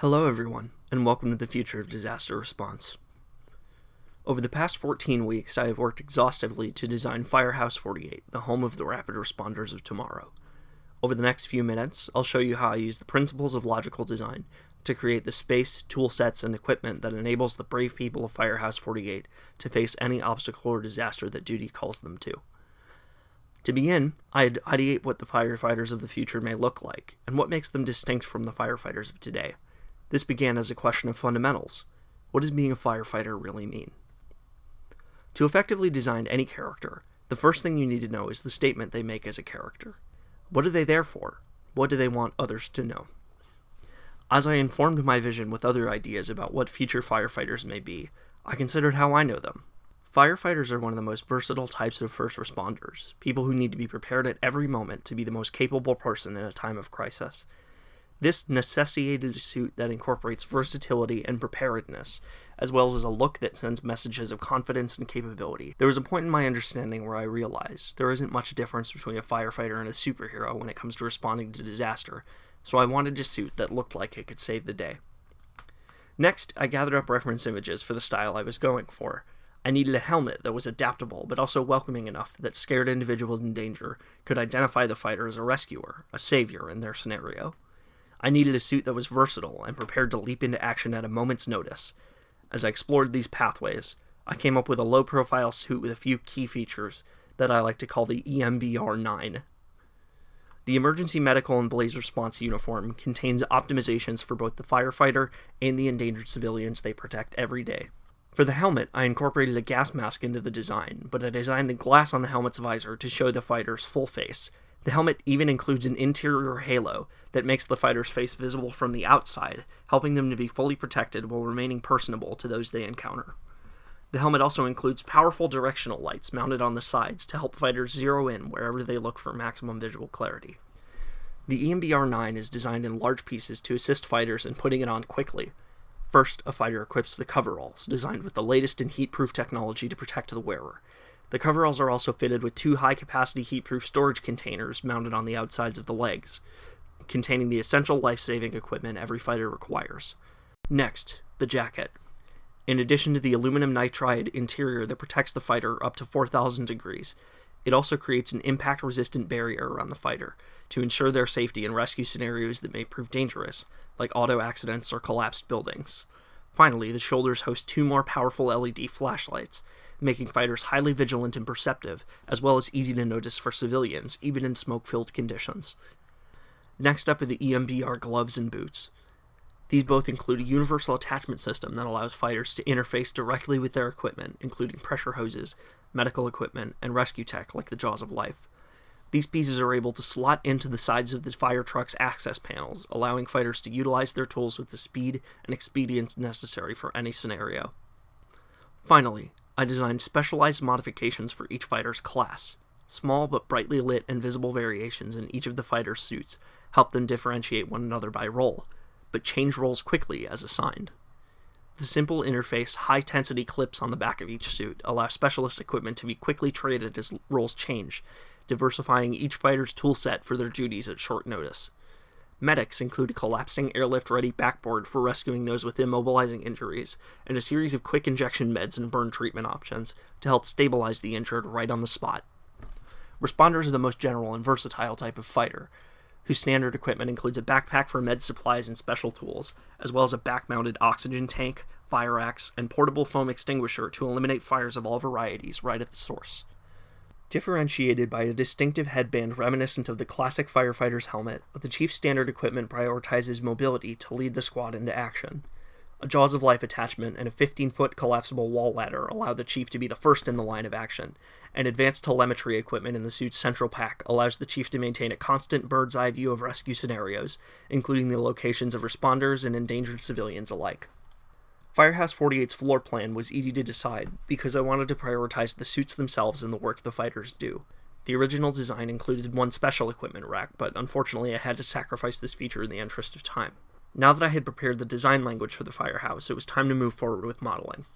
Hello everyone, and welcome to the future of disaster response. Over the past 14 weeks, I have worked exhaustively to design Firehouse 48, the home of the rapid responders of tomorrow. Over the next few minutes, I'll show you how I use the principles of logical design to create the space, tool sets, and equipment that enables the brave people of Firehouse 48 to face any obstacle or disaster that duty calls them to. To begin, I'd ideate what the firefighters of the future may look like, and what makes them distinct from the firefighters of today. This began as a question of fundamentals. What does being a firefighter really mean? To effectively design any character, the first thing you need to know is the statement they make as a character. What are they there for? What do they want others to know? As I informed my vision with other ideas about what future firefighters may be, I considered how I know them. Firefighters are one of the most versatile types of first responders, people who need to be prepared at every moment to be the most capable person in a time of crisis. This necessitated a suit that incorporates versatility and preparedness, as well as a look that sends messages of confidence and capability. There was a point in my understanding where I realized there isn't much difference between a firefighter and a superhero when it comes to responding to disaster, so I wanted a suit that looked like it could save the day. Next, I gathered up reference images for the style I was going for. I needed a helmet that was adaptable, but also welcoming enough that scared individuals in danger could identify the fighter as a rescuer, a savior in their scenario. I needed a suit that was versatile and prepared to leap into action at a moment's notice. As I explored these pathways, I came up with a low-profile suit with a few key features that I like to call the EMBR-9. The Emergency Medical and Blaze Response uniform contains optimizations for both the firefighter and the endangered civilians they protect every day. For the helmet, I incorporated a gas mask into the design, but I designed the glass on the helmet's visor to show the fighter's full face. The helmet even includes an interior halo that makes the fighter's face visible from the outside, helping them to be fully protected while remaining personable to those they encounter. The helmet also includes powerful directional lights mounted on the sides to help fighters zero in wherever they look for maximum visual clarity. The EMBR-9 is designed in large pieces to assist fighters in putting it on quickly. First, a fighter equips the coveralls, designed with the latest in heat-proof technology to protect the wearer. The coveralls are also fitted with two high-capacity heat-proof storage containers mounted on the outsides of the legs, containing the essential life-saving equipment every fighter requires. Next, the jacket. In addition to the aluminum nitride interior that protects the fighter up to 4,000 degrees, it also creates an impact-resistant barrier around the fighter to ensure their safety in rescue scenarios that may prove dangerous, like auto accidents or collapsed buildings. Finally, the shoulders host two more powerful LED flashlights, making fighters highly vigilant and perceptive, as well as easy to notice for civilians, even in smoke-filled conditions. Next up are the EMBR gloves and boots. These both include a universal attachment system that allows fighters to interface directly with their equipment, including pressure hoses, medical equipment, and rescue tech like the Jaws of Life. These pieces are able to slot into the sides of the fire truck's access panels, allowing fighters to utilize their tools with the speed and expedience necessary for any scenario. Finally, I designed specialized modifications for each fighter's class. Small but brightly lit and visible variations in each of the fighter's suits help them differentiate one another by role, but change roles quickly as assigned. The simple interface, high-tensity clips on the back of each suit allow specialist equipment to be quickly traded as roles change, diversifying each fighter's toolset for their duties at short notice. Medics include a collapsing airlift-ready backboard for rescuing those with immobilizing injuries, and a series of quick injection meds and burn treatment options to help stabilize the injured right on the spot. Responders are the most general and versatile type of fighter, whose standard equipment includes a backpack for med supplies and special tools, as well as a back-mounted oxygen tank, fire axe, and portable foam extinguisher to eliminate fires of all varieties right at the source. Differentiated by a distinctive headband reminiscent of the classic firefighter's helmet, the Chief's standard equipment prioritizes mobility to lead the squad into action. A Jaws of Life attachment and a 15-foot collapsible wall ladder allow the Chief to be the first in the line of action, and advanced telemetry equipment in the suit's central pack allows the Chief to maintain a constant bird's-eye view of rescue scenarios, including the locations of responders and endangered civilians alike. Firehouse 48's floor plan was easy to decide because I wanted to prioritize the suits themselves and the work the fighters do. The original design included one special equipment rack, but unfortunately I had to sacrifice this feature in the interest of time. Now that I had prepared the design language for the Firehouse, it was time to move forward with modeling.